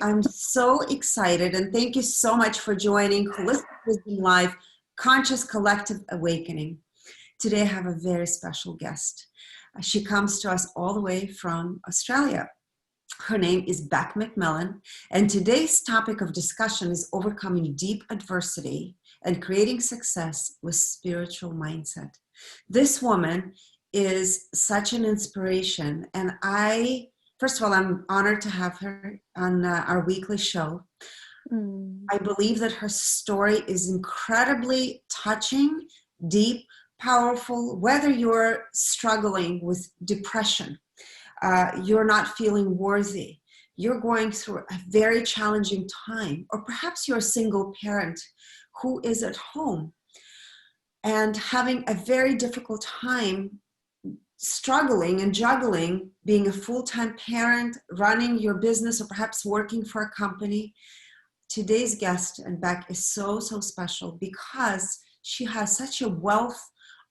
I'm so excited, and thank you so much for joining Holistic Wisdom Live Conscious Collective Awakening. Today I have a very special guest. She comes to us all the way from Australia. Her name is Bec McMillan, and today's topic of discussion is overcoming deep adversity and creating success with spiritual mindset. This woman is such an inspiration, and first of all, I'm honored to have her on our weekly show. I believe that her story is incredibly touching, deep, powerful. Whether you're struggling with depression, you're not feeling worthy, you're going through a very challenging time, or perhaps you're a single parent who is at home and having a very difficult time struggling and juggling being a full-time parent, running your business, or perhaps working for a company. Today's guest, and Bec, is so special because she has such a wealth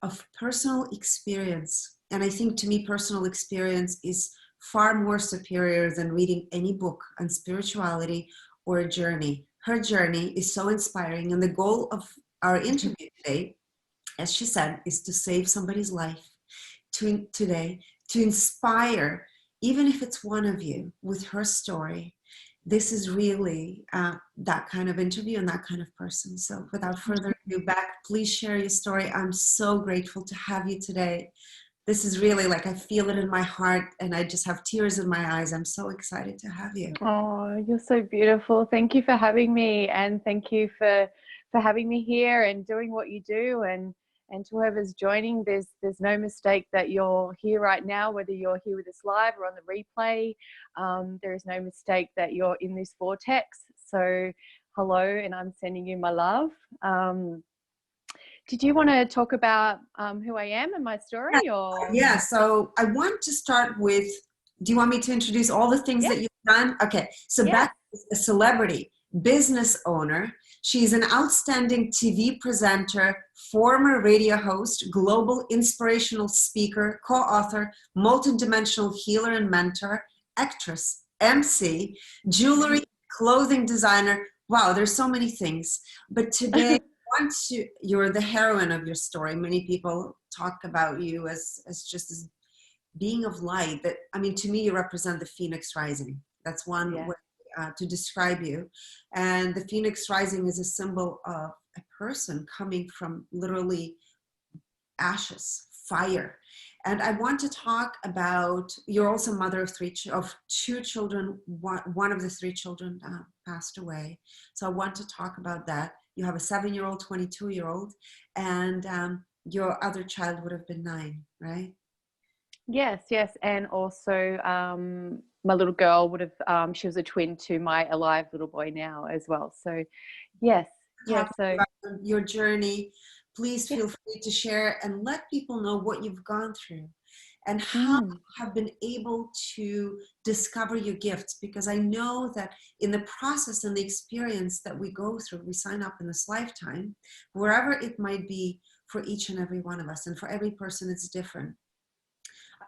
of personal experience. And I think, to me, personal experience is far more superior than reading any book on spirituality or a journey. Her journey is so inspiring, and the goal of our interview today, as she said, is to save somebody's life today, to inspire, even if it's one of you, with her story. This is really that kind of interview and that kind of person. So without further ado, Bec, please share your story. I'm so grateful to have you today. This is really like, I feel it in my heart and I just have tears in my eyes. I'm so excited to have you. Oh, you're so beautiful. Thank you for having me, and thank you for having me here and doing what you do. And to whoever's joining, there's no mistake that you're here right now, whether you're here with us live or on the replay. There is no mistake that you're in this vortex. So hello, and I'm sending you my love. Did you want to talk about who I am and my story? Or Yeah, so I want to start with, do you want me to introduce all the things that you've done? Okay, so Bec is a celebrity, business owner. She's an outstanding TV presenter, former radio host, global inspirational speaker, co-author, multidimensional healer and mentor, actress, MC, jewelry, clothing designer. Wow, there's so many things. But today, you're the heroine of your story. Many people talk about you as just as being of light. That, I mean, to me, you represent the phoenix rising. That's one way to describe you. And the phoenix rising is a symbol of a person coming from literally ashes, fire. And I want to talk about, you're also mother of two children. One of the three children passed away. So I want to talk about that. You have a 7-year-old, 22-year-old, and your other child would have been 9, right? Yes. And also my little girl would have, she was a twin to my alive little boy now as well. So yes. So your journey, please feel free to share and let people know what you've gone through and how you have been able to discover your gifts. Because I know that in the process and the experience that we go through, we sign up in this lifetime, wherever it might be for each and every one of us. And for every person, it's different.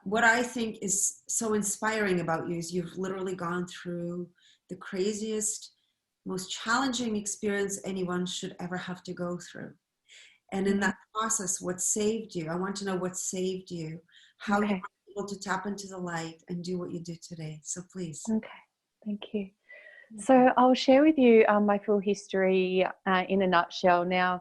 What I think is so inspiring about you is you've literally gone through the craziest, most challenging experience anyone should ever have to go through. And in that process, what saved you? I want to know what saved you, how you were able to tap into the light and do what you do today. So please. Okay, thank you. So I'll share with you my full history in a nutshell. Now,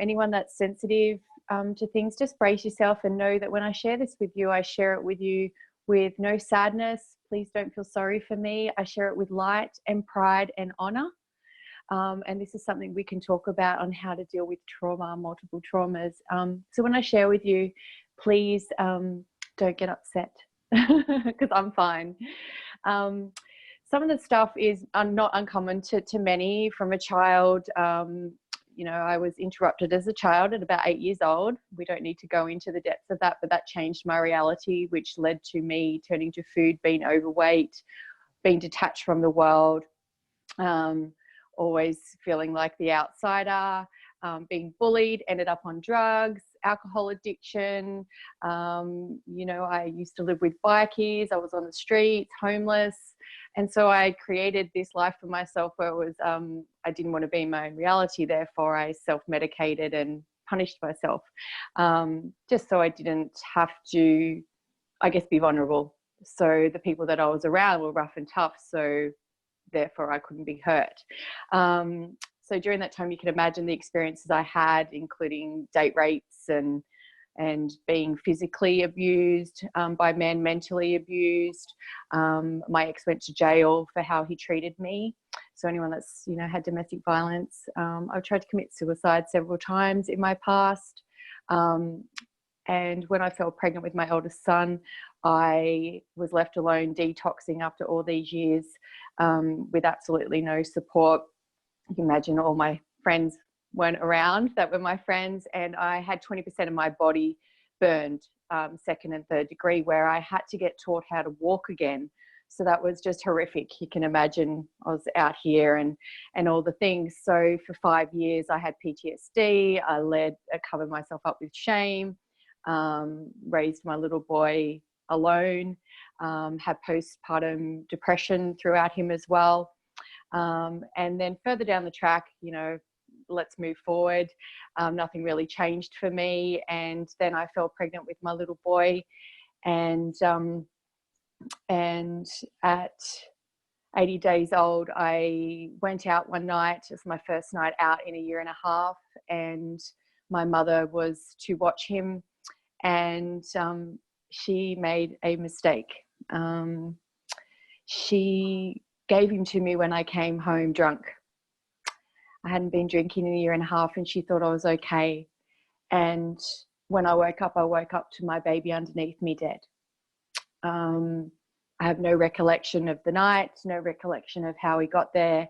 anyone that's sensitive to things, just brace yourself and know that when I share this with you, I share it with you with no sadness. Please don't feel sorry for me. I share it with light and pride and honor. And this is something we can talk about on how to deal with trauma, multiple traumas. So when I share with you, please don't get upset because I'm fine. Some of the stuff is not uncommon to many from a child. I was interrupted as a child at about 8 years old. We don't need to go into the depths of that, but that changed my reality, which led to me turning to food, being overweight, being detached from the world, always feeling like the outsider, being bullied, ended up on drugs, alcohol addiction. I used to live with bikies. I was on the streets, homeless. And so I created this life for myself where it was, I didn't want to be in my own reality. Therefore, I self-medicated and punished myself, just so I didn't have to, I guess, be vulnerable. So the people that I was around were rough and tough. So therefore I couldn't be hurt. So during that time, you can imagine the experiences I had, including date rapes and being physically abused by men, mentally abused. My ex went to jail for how he treated me. So anyone that's, you know, had domestic violence, I've tried to commit suicide several times in my past. And when I fell pregnant with my eldest son, I was left alone detoxing after all these years, with absolutely no support. You can imagine all my friends weren't around that were my friends, and I had 20% of my body burned, second and third degree, where I had to get taught how to walk again. So that was just horrific. You can imagine I was out here and all the things. So for 5 years I had PTSD. I covered myself up with shame, raised my little boy alone, had postpartum depression throughout him as well. And then further down the track, you know, let's move forward. Nothing really changed for me. And then I fell pregnant with my little boy, and at 80 days old, I went out one night. It was my first night out in a year and a half, and my mother was to watch him, and she made a mistake. She gave him to me when I came home drunk. I hadn't been drinking in a year and a half, and she thought I was okay. And when I woke up to my baby underneath me dead. I have no recollection of the night, no recollection of how he got there,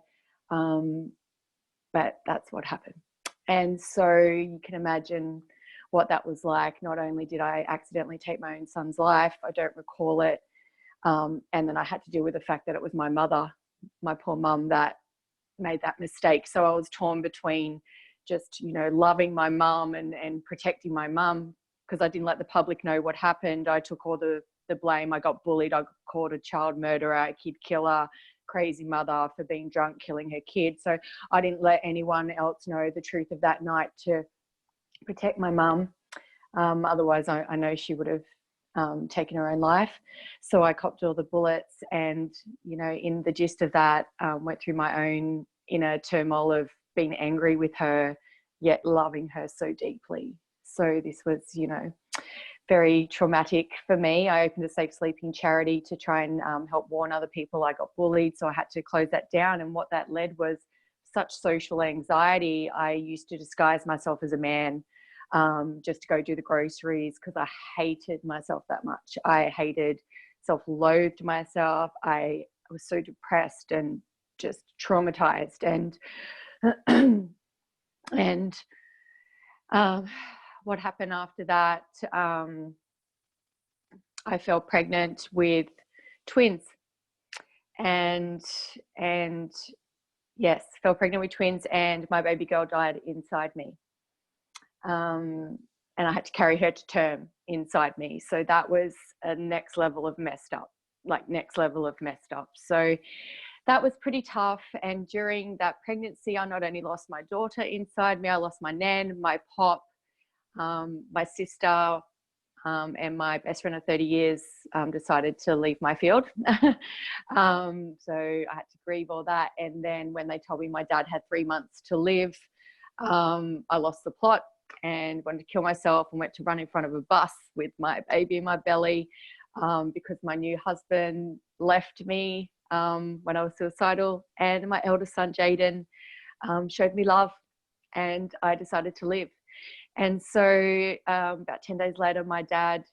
but that's what happened. And so you can imagine what that was like. Not only did I accidentally take my own son's life, I don't recall it, and then I had to deal with the fact that it was my mother, my poor mum, that made that mistake. So I was torn between just, you know, loving my mum and protecting my mum, because I didn't let the public know what happened. I took all the blame. I got bullied. I got called a child murderer, a kid killer, crazy mother for being drunk, killing her kid. So I didn't let anyone else know the truth of that night to protect my mum. Otherwise, I know she would have taken her own life. So I copped all the bullets, and, you know, in the gist of that, went through my own inner turmoil of being angry with her, yet loving her so deeply. So this was, you know, very traumatic for me. I opened a safe sleeping charity to try and help warn other people. I got bullied, so I had to close that down. And what that led was such social anxiety. I used to disguise myself as a man, just to go do the groceries, because I hated myself that much. I hated, self-loathed myself. I was so depressed and just traumatized. And what happened after that, I fell pregnant with twins, and yes, fell pregnant with twins, and my baby girl died inside me. And I had to carry her to term inside me. So that was a next level of messed up, like next level of messed up. So that was pretty tough. And during that pregnancy, I not only lost my daughter inside me, I lost my nan, my pop, my sister, and my best friend of 30 years decided to leave my field. So I had to grieve all that. And then when they told me my dad had 3 months to live, I lost the plot and wanted to kill myself, and went to run in front of a bus with my baby in my belly, because my new husband left me when I was suicidal, and my eldest son, Jaden, showed me love, and I decided to live. And so about 10 days later, my dad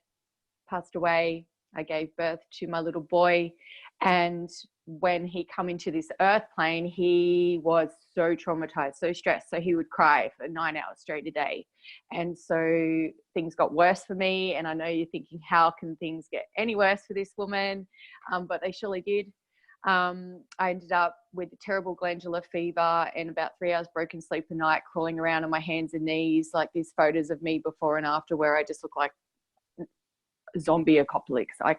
passed away. I gave birth to my little boy. And when he come into this earth plane, he was so traumatized, so stressed. So he would cry for 9 hours straight a day. And so things got worse for me. And I know you're thinking, how can things get any worse for this woman? But they surely did. I ended up with a terrible glandular fever and about 3 hours broken sleep a night, crawling around on my hands and knees, like these photos of me before and after where I just look like zombie apocalypse. I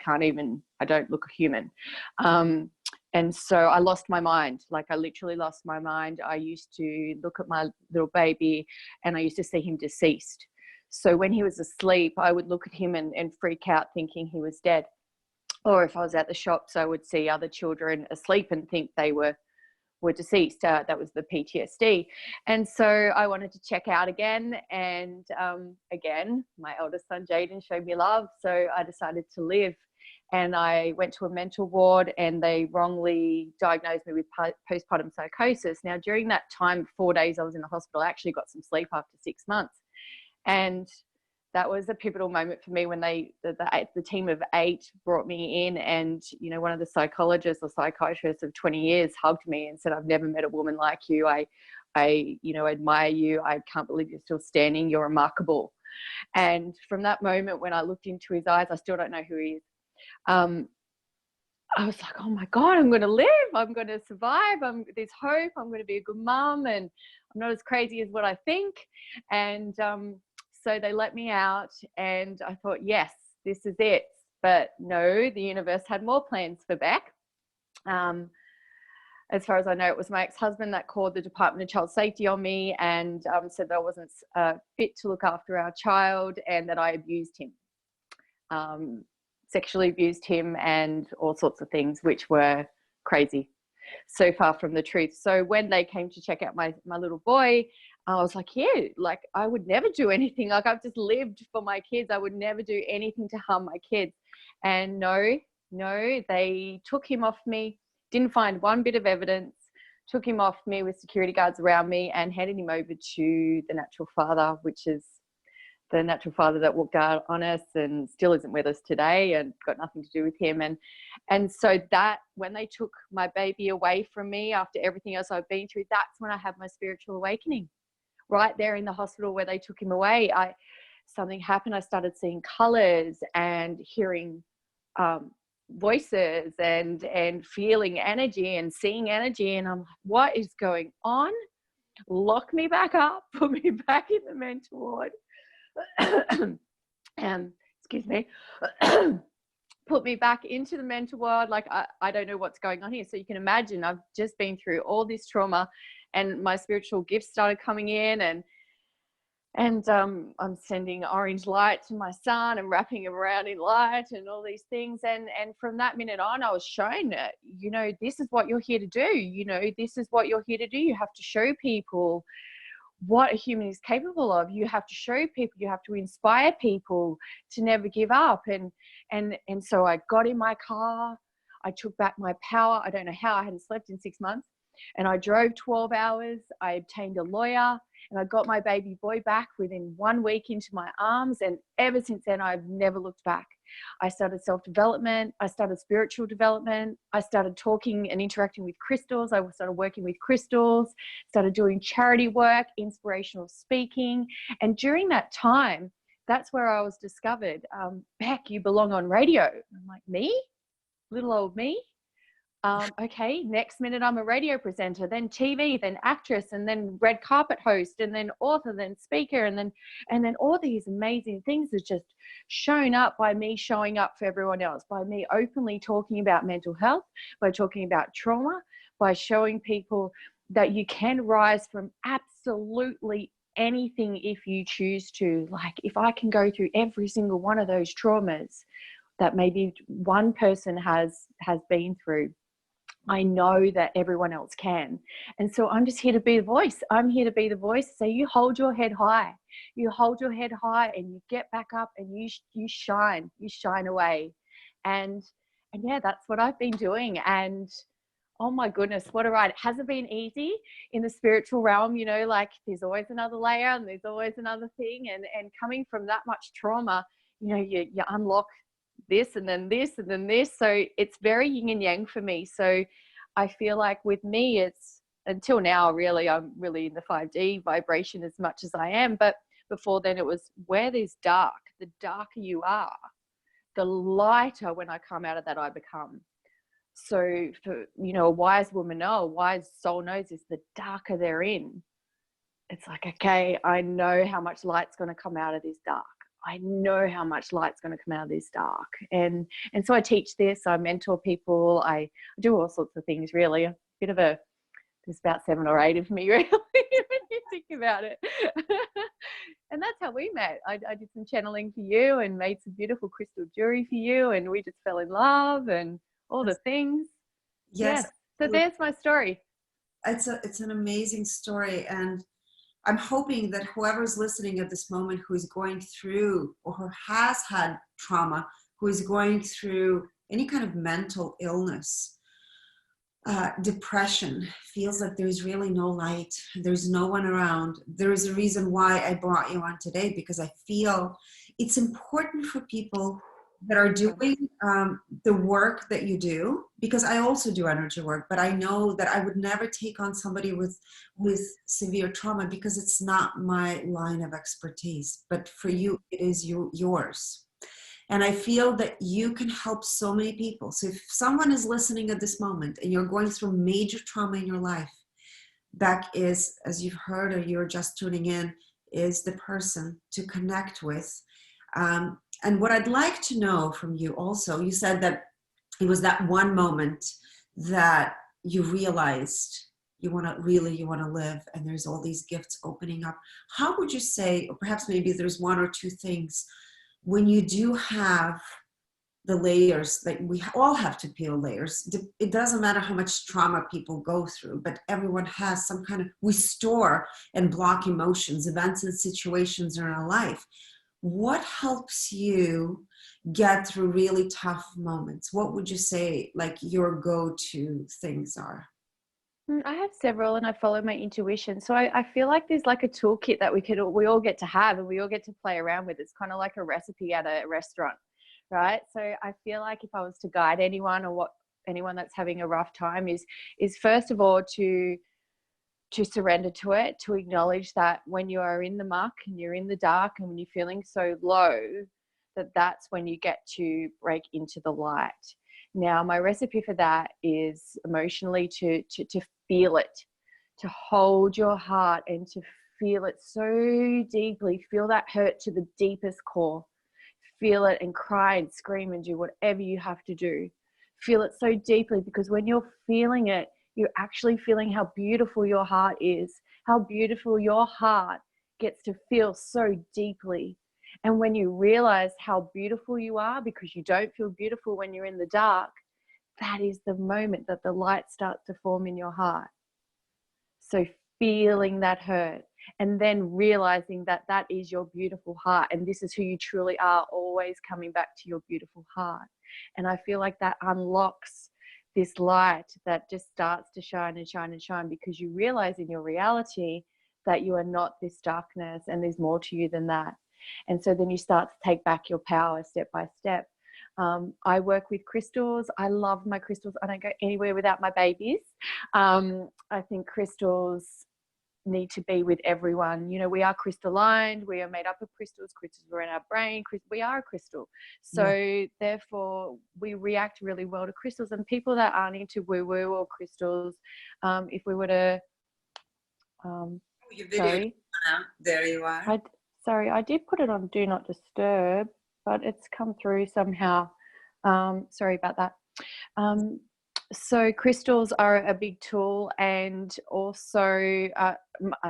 don't look human. And so I lost my mind. Like, I literally lost my mind. I used to look at my little baby and I used to see him deceased. So when he was asleep, I would look at him and freak out thinking he was dead. Or if I was at the shops, I would see other children asleep and think they were deceased. That was the PTSD. And so I wanted to check out again. And again, my eldest son, Jaden, showed me love. So I decided to live. And I went to a mental ward and they wrongly diagnosed me with postpartum psychosis. Now, during that time, 4 days I was in the hospital, I actually got some sleep after 6 months. And that was a pivotal moment for me when the team of 8 brought me in, and, you know, one of the psychologists or psychiatrists of 20 years hugged me and said, "I've never met a woman like you. I admire you. I can't believe you're still standing. You're remarkable." And from that moment, when I looked into his eyes, I still don't know who he is. I was like, "Oh my God, I'm going to live. I'm going to survive. There's hope. I'm going to be a good mom, and I'm not as crazy as what I think." And so they let me out, and I thought, yes, this is it. But no, the universe had more plans for Bec. As far as I know, it was my ex-husband that called the Department of Child Safety on me and said that I wasn't fit to look after our child and that I abused him, sexually abused him and all sorts of things, which were crazy, so far from the truth. So when they came to check out my little boy, I was like, yeah, like, I would never do anything. Like, I've just lived for my kids. I would never do anything to harm my kids. And no, they took him off me, didn't find one bit of evidence, took him off me with security guards around me and handed him over to the natural father, which is the natural father that walked out on us and still isn't with us today and got nothing to do with him. And so that when they took my baby away from me after everything else I've been through, that's when I had my spiritual awakening. Right there in the hospital where they took him away, something happened. I started seeing colors and hearing voices and feeling energy and seeing energy. And I'm like, what is going on? Lock me back up, put me back in the mental ward. Excuse me. Put me back into the mental ward. Like, I don't know what's going on here. So you can imagine I've just been through all this trauma and my spiritual gifts started coming in and I'm sending orange light to my son and wrapping him around in light and all these things. And from that minute on, I was shown that, you know, this is what you're here to do. You know, this is what you're here to do. You have to show people what a human is capable of. You have to show people, you have to inspire people to never give up. And so I got in my car, I took back my power. I don't know how, I hadn't slept in 6 months. And I drove 12 hours. I obtained a lawyer and I got my baby boy back within 1 week into my arms. And ever since then, I've never looked back. I started self-development. I started spiritual development. I started talking and interacting with crystals. I started working with crystals, started doing charity work, inspirational speaking. And during that time, that's where I was discovered. Bec, you belong on radio. I'm like, me? Little old me? Okay, next minute I'm a radio presenter, then TV, then actress, and then red carpet host, and then author, then speaker, and then all these amazing things are just shown up by me showing up for everyone else, by me openly talking about mental health, by talking about trauma, by showing people that you can rise from absolutely anything if you choose to. Like, if I can go through every single one of those traumas that maybe one person has been through, I know that everyone else can. And so I'm just here to be the voice. I'm here to be the voice. So you hold your head high. You hold your head high and you get back up and you shine. You shine away. And yeah, that's what I've been doing. And oh my goodness, what a ride. It hasn't been easy in the spiritual realm, you know, like there's always another layer and there's always another thing. And coming from that much trauma, you know, you unlock this and then this and then this. So it's very yin and yang for me. So I feel like with me, it's until now, really, I'm really in the 5D vibration as much as I am. But before then it was where there's dark, the darker you are, the lighter when I come out of that I become. So for, you know, a wise woman, a wise soul knows is the darker they're in. It's like, okay, I know how much light's going to come out of this dark. I know how much light's going to come out of this dark. And so I teach this, I mentor people, I do all sorts of things, really. A bit of a, there's about 7 or 8 of me, really, when you think about it. And that's how we met. I did some channeling for you and made some beautiful crystal jewelry for you, and we just fell in love and all the things. Yes. So there's my story. It's an amazing story, and I'm hoping that whoever's listening at this moment who is going through or who has had trauma, who is going through any kind of mental illness, depression, feels like there's really no light, there's no one around. There is a reason why I brought you on today, because I feel it's important for people that are doing the work that you do, because I also do energy work, but I know that I would never take on somebody with severe trauma because it's not my line of expertise. But for you, it is yours. And I feel that you can help so many people. So if someone is listening at this moment and you're going through major trauma in your life, Bec is, as you've heard or you're just tuning in, is the person to connect with. And what I'd like to know from you also, you said that it was that one moment that you realized you want to live, and there's all these gifts opening up. How would you say, or perhaps maybe there's 1 or 2 things, when you do have the layers, that we all have to peel layers. It doesn't matter how much trauma people go through, but everyone has some kind of, we store and block emotions, events and situations in our life. What helps you get through really tough moments? What would you say, like, your go-to things are? I have several, and I follow my intuition. So I feel like there's like a toolkit that we all get to have, and we all get to play around with. It's kind of like a recipe at a restaurant, right? So I feel like if I was to guide anyone, or anyone that's having a rough time, is first of all to surrender to it, to acknowledge that when you are in the muck and you're in the dark and when you're feeling so low, that's when you get to break into the light. Now, my recipe for that is emotionally to feel it, to hold your heart and to feel it so deeply, feel that hurt to the deepest core, feel it and cry and scream and do whatever you have to do. Feel it so deeply, because when you're feeling it, you're actually feeling how beautiful your heart is, how beautiful your heart gets to feel so deeply. And when you realize how beautiful you are, because you don't feel beautiful when you're in the dark, that is the moment that the light starts to form in your heart. So feeling that hurt, and then realizing that that is your beautiful heart, and this is who you truly are, always coming back to your beautiful heart. And I feel like that unlocks this light that just starts to shine and shine and shine, because you realize in your reality that you are not this darkness, and there's more to you than that. And so then you start to take back your power step by step. I work with crystals. I love my crystals. I don't go anywhere without my babies. I think crystals need to be with everyone. You know, we are crystallined. We are made up of crystals. Crystals are in our brain. We are a crystal. So therefore, we react really well to crystals. And people that aren't into woo-woo or crystals, if we were to... your video, there you are. Sorry, I did put it on Do Not Disturb, but it's come through somehow. Sorry about that. So crystals are a big tool, and also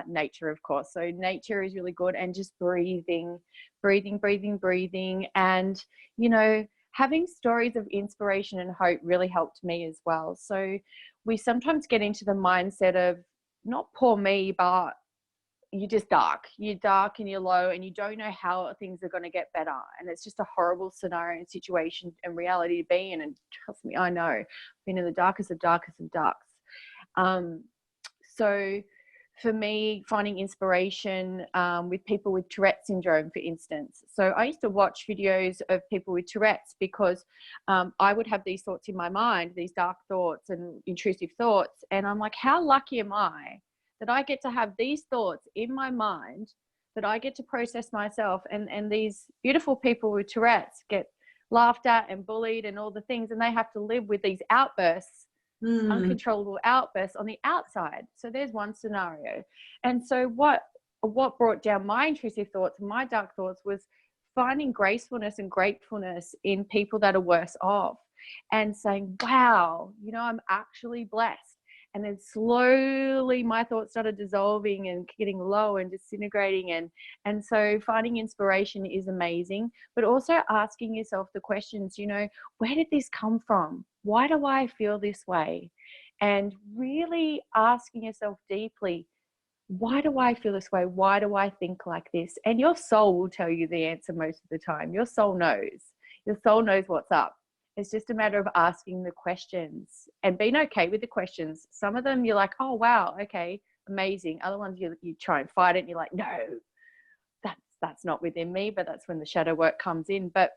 nature, of course. So nature is really good, and just breathing, and, you know, having stories of inspiration and hope really helped me as well. So we sometimes get into the mindset of, not poor me, but you're just dark. You're dark and you're low, and you don't know how things are going to get better. And it's just a horrible scenario and situation and reality to be in. And trust me, I know. I've been in the darkest of darkest of darks. So for me, finding inspiration with people with Tourette syndrome, for instance. So I used to watch videos of people with Tourette's, because I would have these thoughts in my mind, these dark thoughts and intrusive thoughts. And I'm like, how lucky am I that I get to have these thoughts in my mind, that I get to process myself, and these beautiful people with Tourette's get laughed at and bullied and all the things, and they have to live with these outbursts, uncontrollable outbursts on the outside. So there's one scenario. And so what brought down my intrusive thoughts, my dark thoughts, was finding gracefulness and gratefulness in people that are worse off, and saying, wow, you know, I'm actually blessed. And then slowly my thoughts started dissolving and getting low and disintegrating. And so finding inspiration is amazing, but also asking yourself the questions, you know, where did this come from? Why do I feel this way? And really asking yourself deeply, why do I feel this way? Why do I think like this? And your soul will tell you the answer most of the time. Your soul knows. Your soul knows what's up. It's just a matter of asking the questions and being okay with the questions. Some of them you're like, oh, wow, okay, amazing. Other ones you try and fight it and you're like, no, that's not within me. But that's when the shadow work comes in. But,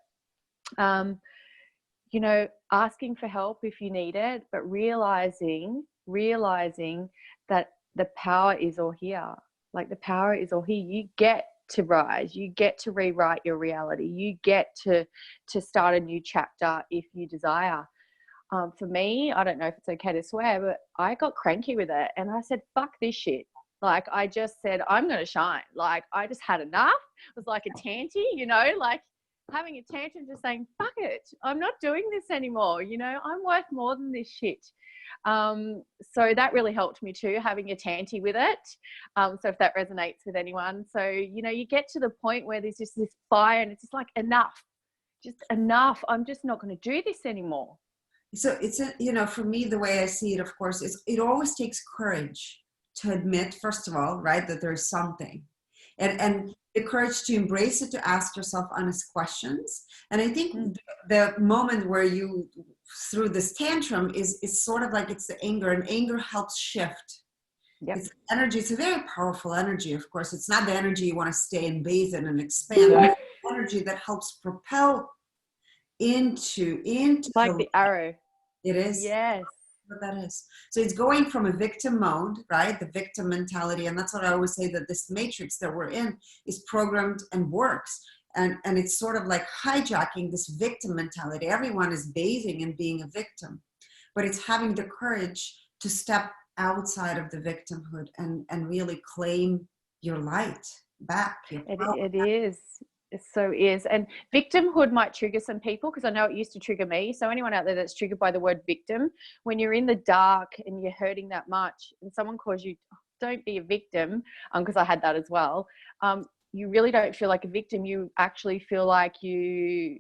you know, asking for help if you need it, but realizing that the power is all here. Like the power is all here. You get to rise. You get to rewrite your reality. You get to start a new chapter if you desire. For me, I don't know if it's okay to swear, but I got cranky with it and I said, fuck this shit. Like I just said, I'm going to shine. Like I just had enough. It was like a tanty, you know, like having a tantrum, just saying, fuck it. I'm not doing this anymore. You know, I'm worth more than this shit. So that really helped me too, having a tanty with it. So if that resonates with anyone. So, you know, you get to the point where there's just this fire and it's just like, enough, just enough. I'm just not going to do this anymore. So it's, you know, for me, the way I see it, of course, is it always takes courage to admit, first of all, right, that there's something. And the courage to embrace it, to ask yourself honest questions. And I think the moment where you, through this tantrum, is sort of like it's the anger, and anger helps shift. Yep. It's energy. It's a very powerful energy, of course. It's not the energy you want to stay and bathe in and expand. It's the energy that helps propel into like the arrow. It is. Yes. What that is. So it's going from a victim mode, right? The victim mentality. And that's what I always say, that this matrix that we're in is programmed and works. And it's sort of like hijacking this victim mentality. Everyone is bathing in being a victim, but it's having the courage to step outside of the victimhood and really claim your light back. It is. It so is. And victimhood might trigger some people, because I know it used to trigger me. So anyone out there that's triggered by the word victim, when you're in the dark and you're hurting that much and someone calls you, don't be a victim, because I had that as well. You really don't feel like a victim. You actually feel like you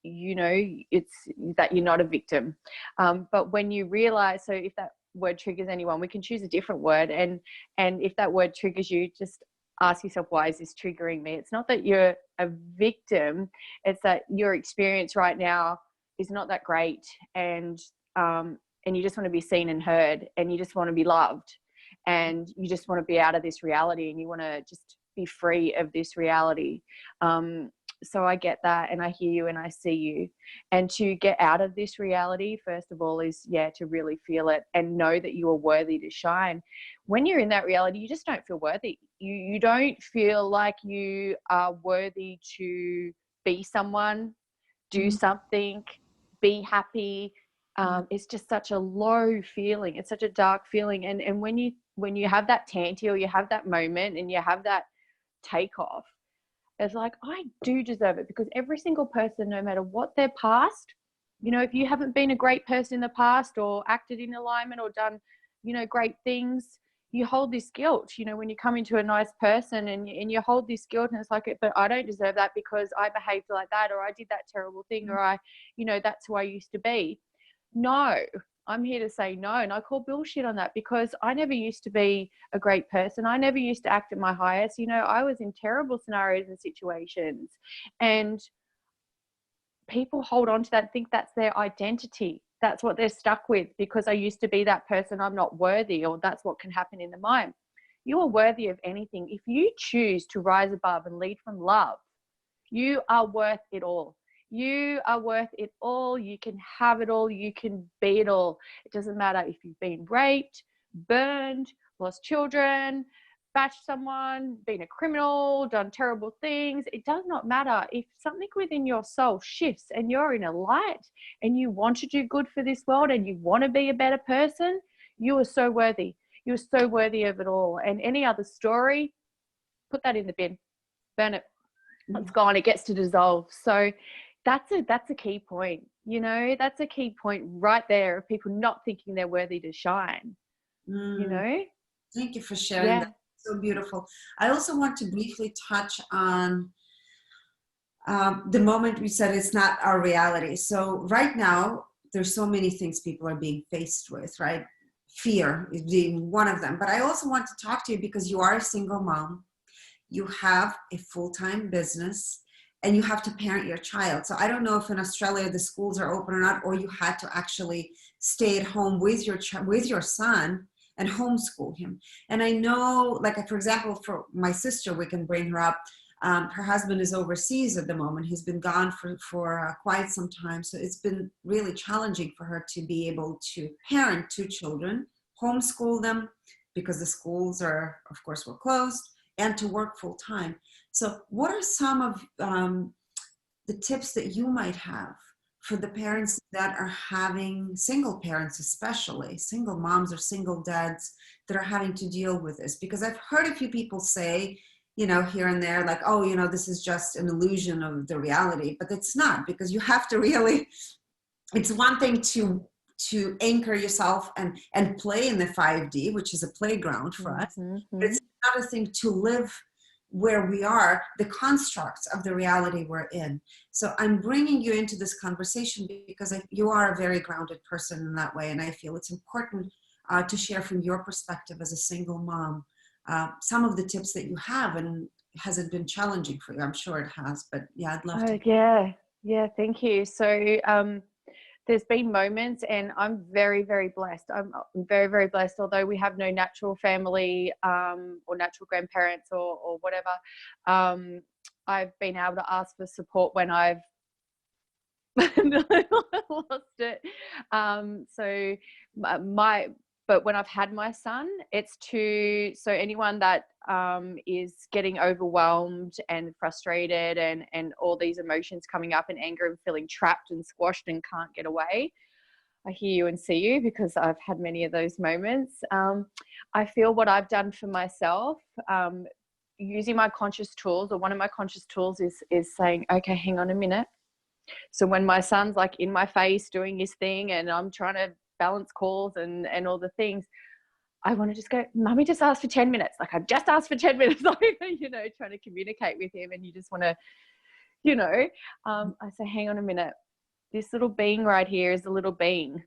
know, it's that you're not a victim. But when you realize, so if that word triggers anyone, we can choose a different word. And if that word triggers you, just ask yourself, why is this triggering me? It's not that you're a victim. It's that your experience right now is not that great. And you just want to be seen and heard, and you just want to be loved, and you just want to be out of this reality, and you want to just be free of this reality. So I get that, and I hear you and I see you. And to get out of this reality, first of all, is, to really feel it and know that you are worthy to shine. When you're in that reality, you just don't feel worthy. You don't feel like you are worthy to be someone, do something, be happy. It's just such a low feeling. It's such a dark feeling. And when you have that tanty, or you have that moment and you have that takeoff, it's like, I do deserve it, because every single person, no matter what their past, you know, if you haven't been a great person in the past, or acted in alignment, or done, you know, great things, you hold this guilt, you know, when you come into a nice person and you hold this guilt, and it's like, but I don't deserve that because I behaved like that, or I did that terrible thing, or I, you know, that's who I used to be. No, I'm here to say no. And I call bullshit on that, because I never used to be a great person. I never used to act at my highest. You know, I was in terrible scenarios and situations, and people hold on to that and think that's their identity. That's what they're stuck with, because I used to be that person, I'm not worthy, or that's what can happen in the mind. You are worthy of anything. If you choose to rise above and lead from love, you are worth it all. You are worth it all. You can have it all. You can be it all. It doesn't matter if you've been raped, burned, lost children, bashed someone, been a criminal, done terrible things. It does not matter. If something within your soul shifts and you're in a light and you want to do good for this world and you want to be a better person, you are so worthy. You're so worthy of it all. And any other story, put that in the bin, burn it. it's gone, it gets to dissolve. So that's a key point, you know, that's a key point right there of people not thinking they're worthy to shine, you Mm. know. Thank you for sharing that. Yeah. So beautiful. I also want to briefly touch on the moment we said it's not our reality. So right now, there's so many things people are being faced with, right? Fear is being one of them. But I also want to talk to you because you are a single mom. You have a full-time business and you have to parent your child. So I don't know if in Australia the schools are open or not, or you had to actually stay at home with your son and homeschool him. And I know, like, for example, for my sister, we can bring her up. Her husband is overseas at the moment. He's been gone for quite some time. So it's been really challenging for her to be able to parent two children, homeschool them because the schools are, of course, were closed, and to work full time. So what are some of the tips that you might have for the parents that are having, single parents especially, single moms or single dads that are having to deal with this? Because I've heard a few people say, you know, here and there, like, oh, you know, this is just an illusion of the reality, but it's not, because you have to really, it's one thing to anchor yourself and play in the 5D, which is a playground for us. But it's another thing to live where we are, the constructs of the reality we're in. So I'm bringing you into this conversation because you are a very grounded person in that way. And I feel it's important to share from your perspective as a single mom, some of the tips that you have. And has it been challenging for you? I'm sure it has, but yeah, I'd love to. Yeah, thank you. So there's been moments, and I'm very, very blessed. I'm very, very blessed. Although we have no natural family or natural grandparents or whatever, I've been able to ask for support when I've lost it. So but when I've had my son, it's so anyone that is getting overwhelmed and frustrated and all these emotions coming up and anger and feeling trapped and squashed and can't get away. I hear you and see you because I've had many of those moments. I feel what I've done for myself, using my conscious tools, or one of my conscious tools is saying, okay, hang on a minute. So when my son's like in my face doing his thing and I'm trying to balance calls and all the things, I want to just go, Mummy just asked for 10 minutes. Like, I've just asked for 10 minutes, like, you know, trying to communicate with him, and you just want to, you know, I say, hang on a minute. This little being right here is a little being.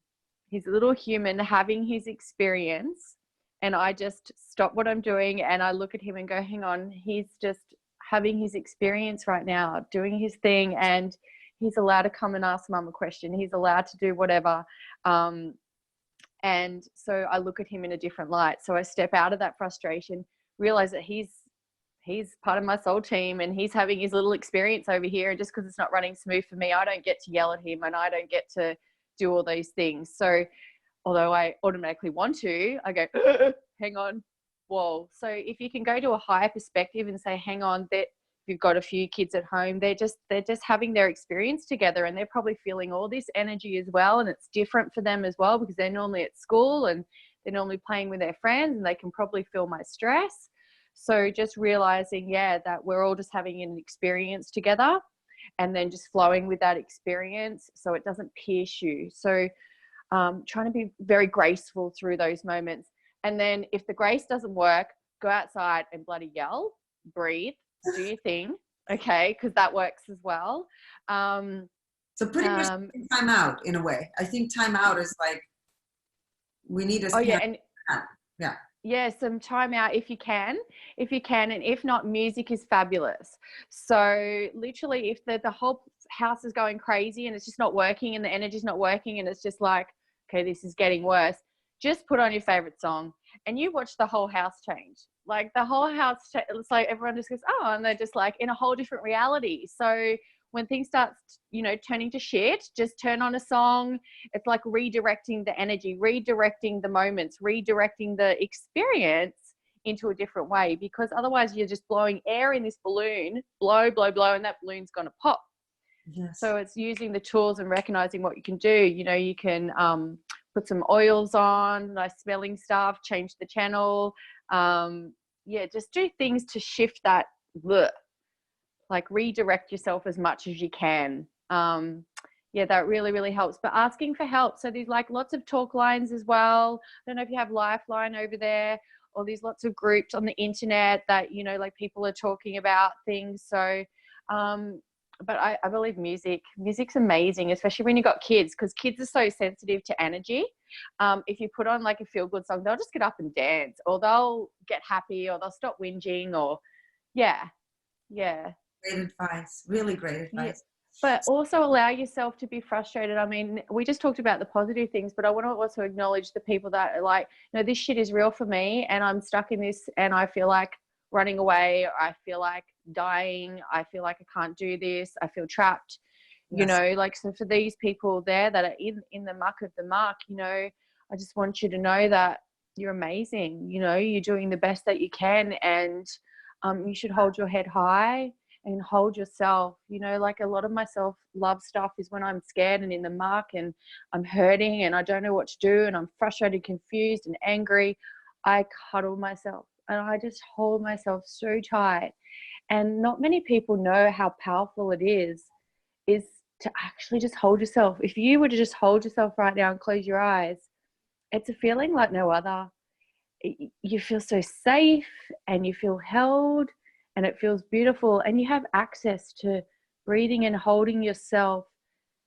He's a little human having his experience. And I just stop what I'm doing and I look at him and go, hang on, he's just having his experience right now, doing his thing, and he's allowed to come and ask Mum a question. He's allowed to do whatever. And so I look at him in a different light. So I step out of that frustration, realize that he's part of my soul team and he's having his little experience over here. And just because it's not running smooth for me, I don't get to yell at him and I don't get to do all those things. So although I automatically want to, I go, hang on, whoa. So if you can go to a higher perspective and say, hang on, that you've got a few kids at home, they're just having their experience together and they're probably feeling all this energy as well. And it's different for them as well because they're normally at school and they're normally playing with their friends and they can probably feel my stress. So just realizing, that we're all just having an experience together and then just flowing with that experience so it doesn't pierce you. So trying to be very graceful through those moments. And then if the grace doesn't work, go outside and bloody yell, breathe, do your thing, okay, because that works as well. So putting yourself in time out in a way. I think time out is like, we need a some time out if you can, and if not, music is fabulous. So literally if the whole house is going crazy and it's just not working and the energy's not working and it's just like, okay, this is getting worse, just put on your favorite song and you watch the whole house change. Like the whole house, it's like everyone just goes, oh, and they're just like in a whole different reality. So when things start, turning to shit, just turn on a song. It's like redirecting the energy, redirecting the moments, redirecting the experience into a different way, because otherwise you're just blowing air in this balloon, blow, blow, blow, and that balloon's going to pop. Yes. So it's using the tools and recognizing what you can do. You can put some oils on, nice smelling stuff, change the channel. Just do things to shift that like redirect yourself as much as you can. Yeah, that really, really helps. But asking for help. So there's like lots of talk lines as well. I don't know if you have Lifeline over there, or there's lots of groups on the internet that, you know, like people are talking about things. So, but I believe music's amazing, especially when you've got kids, because kids are so sensitive to energy. If you put on like a feel-good song, they'll just get up and dance, or they'll get happy, or they'll stop whinging, or yeah. Great advice. Really great Yeah. advice. But also allow yourself to be frustrated. I mean, we just talked about the positive things, but I want to also acknowledge the people that are like, no, this shit is real for me, and I'm stuck in this, and I feel like running away, or I feel like dying, I feel like I can't do this, I feel trapped. You Yes. know, like, so for these people there that are in the muck of the muck, you know, I just want you to know that you're amazing. You know, you're doing the best that you can, and you should hold your head high and hold yourself. You know, like a lot of my self-love stuff is when I'm scared and in the muck and I'm hurting and I don't know what to do and I'm frustrated, confused and angry. I cuddle myself and I just hold myself so tight. And not many people know how powerful it is to actually just hold yourself. If you were to just hold yourself right now and close your eyes, it's a feeling like no other. You feel so safe and you feel held, and it feels beautiful, and you have access to breathing and holding yourself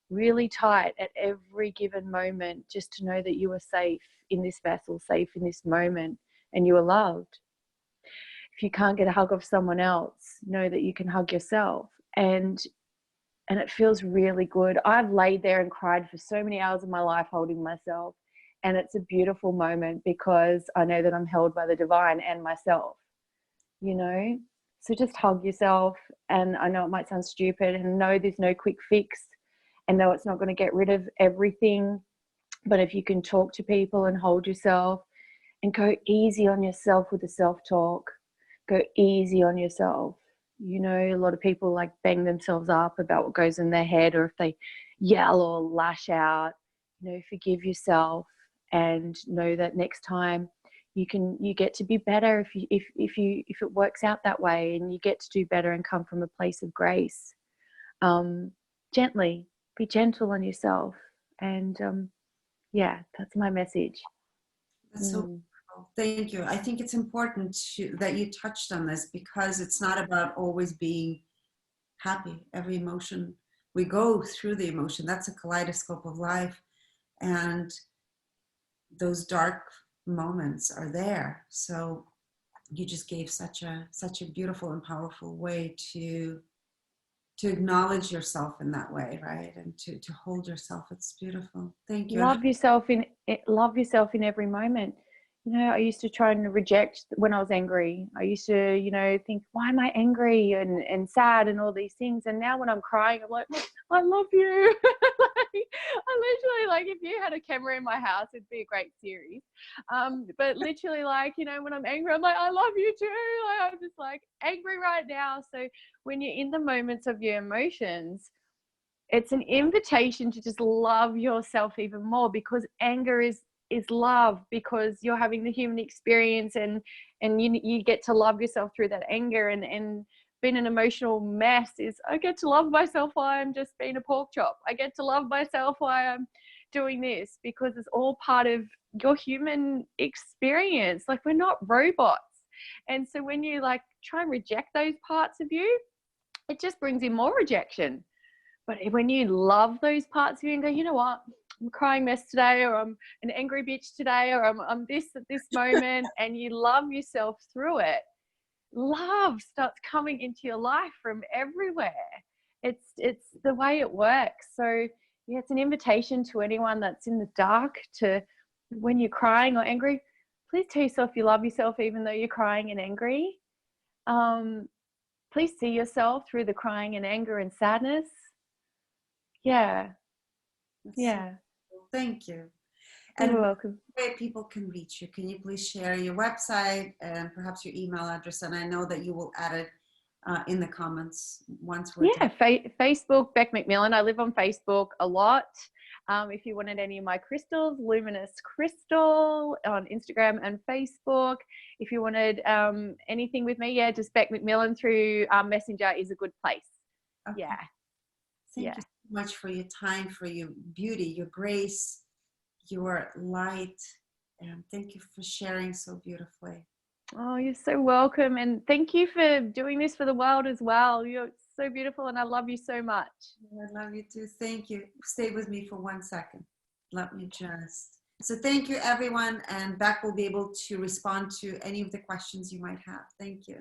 really tight at every given moment, just to know that you are safe in this vessel, safe in this moment, and you are loved. If you can't get a hug of someone else, know that you can hug yourself, and it feels really good. I've laid there and cried for so many hours of my life holding myself, and it's a beautiful moment because I know that I'm held by the divine and myself, you know. So just hug yourself. And I know it might sound stupid, and know there's no quick fix, and know it's not going to get rid of everything, but if you can talk to people and hold yourself and go easy on yourself with the self-talk, go easy on yourself. You know, a lot of people like bang themselves up about what goes in their head, or if they yell or lash out. You know, forgive yourself and know that next time you get to be better if it works out that way, and you get to do better and come from a place of grace. Gently, be gentle on yourself, and yeah, that's my message. That's so beautiful. Thank you. I think it's important that you touched on this, because it's not about always being happy. Every emotion, we go through the emotion. That's a kaleidoscope of life. And those dark moments are there. So you just gave such a beautiful and powerful way to acknowledge yourself in that way, right? And to hold yourself. It's beautiful. Thank you. Love yourself in every moment. You know, I used to try and reject when I was angry. I used to, you know, think, why am I angry and sad and all these things? And now when I'm crying, I'm like, I love you. Like, I literally, like, if you had a camera in my house, it'd be a great series. But literally, like, you know, when I'm angry, I'm like, I love you too. Like, I'm just like angry right now. So when you're in the moments of your emotions, it's an invitation to just love yourself even more, because anger is love, because you're having the human experience, and you get to love yourself through that anger. And being an emotional mess is, I get to love myself while I'm just being a pork chop. I get to love myself while I'm doing this, because it's all part of your human experience. Like, we're not robots. And so when you like try and reject those parts of you, it just brings in more rejection. But when you love those parts of you and go, you know what, I'm a crying mess today, or I'm an angry bitch today, or I'm this at this moment, and you love yourself through it, love starts coming into your life from everywhere. It's the way it works. So yeah, it's an invitation to anyone that's in the dark to, when you're crying or angry, please tell yourself you love yourself even though you're crying and angry. Please see yourself through the crying and anger and sadness. Yeah. Yeah. Thank you. You're And welcome. where people can reach you, can you please share your website and perhaps your email address? And I know that you will add it in the comments once we're Yeah, done. Facebook, Bec McMillan. I live on Facebook a lot. If you wanted any of my crystals, Luminous Crystal on Instagram and Facebook. If you wanted anything with me, yeah, just Bec McMillan through Messenger is a good place. Okay. Yeah. Thank you so much for your time, for your beauty, your grace, your light. And thank you for sharing so beautifully. Oh, you're so welcome. And thank you for doing this for the world as well. You're so beautiful and I love you so much. I love you too. Thank you. Stay with me for 1 second. Let me just. So thank you, everyone. And Bec will be able to respond to any of the questions you might have. Thank you.